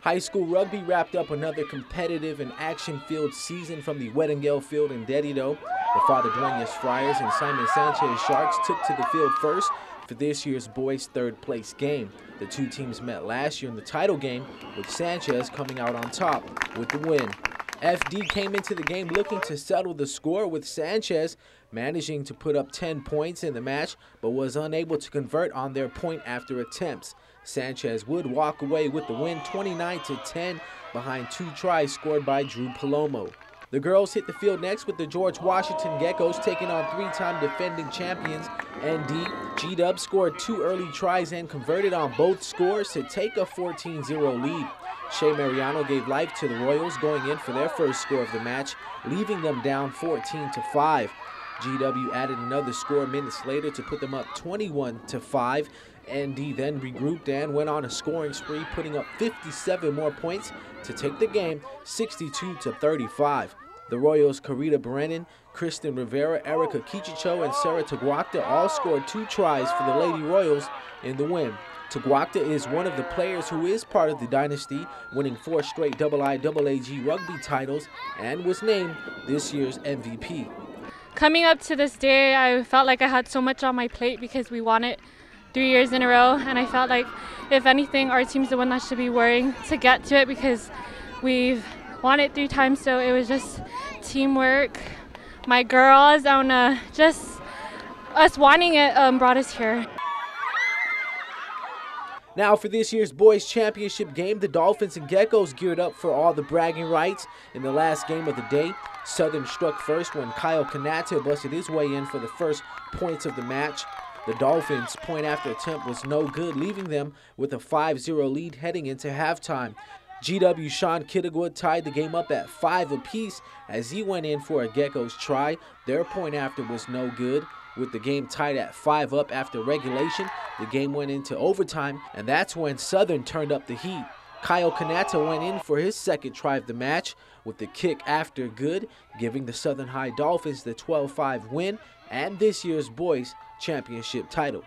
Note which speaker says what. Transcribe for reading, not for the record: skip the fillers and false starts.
Speaker 1: High school rugby wrapped up another competitive and action-filled season from the Weddingale Field in Dedido. The Father Duenas Friars and Simon Sanchez Sharks took to the field first for this year's boys' third-place game. The two teams met last year in the title game, with Sanchez coming out on top with the win. FD came into the game looking to settle the score, with Sanchez managing to put up 10 points in the match, but was unable to convert on their point-after attempts. Sanchez would walk away with the win 29-10 behind 2 tries scored by Drew Palomo. The girls hit the field next with the George Washington Geckos taking on 3-time defending champions ND. G-Dub scored 2 early tries and converted on both scores to take a 14-0 lead. Shea Mariano gave life to the Royals, going in for their first score of the match, leaving them down 14-5. GW added another score minutes later to put them up 21-5. ND then regrouped and went on a scoring spree, putting up 57 more points to take the game 62-35. The Royals' Carita Brennan, Kristen Rivera, Erica Kichicho, and Sarah Taguacta all scored 2 tries for the Lady Royals in the win. Taguacta is one of the players who is part of the dynasty, winning 4 straight IIAAG rugby titles, and was named this year's MVP.
Speaker 2: Coming up to this day, I felt like I had so much on my plate because we won it 3 years in a row, and I felt like, if anything, our team's the one that should be worrying to get to it because we've won it 3 times, so it was just teamwork. My girls, and just us wanting it brought us here.
Speaker 1: Now for this year's boys championship game, the Dolphins and Geckos geared up for all the bragging rights in the last game of the day. Southern struck first when Kyle Kanata busted his way in for the first points of the match. The Dolphins' point after attempt was no good, leaving them with a 5-0 lead heading into halftime. GW Sean Kittigwood tied the game up at 5 apiece as he went in for a Geckos try. Their point after was no good. With the game tied at 5 up after regulation, the game went into overtime, and that's when Southern turned up the heat. Kyle Kanata went in for his second try of the match with the kick after good, giving the Southern High Dolphins the 12-5 win and this year's boys championship title.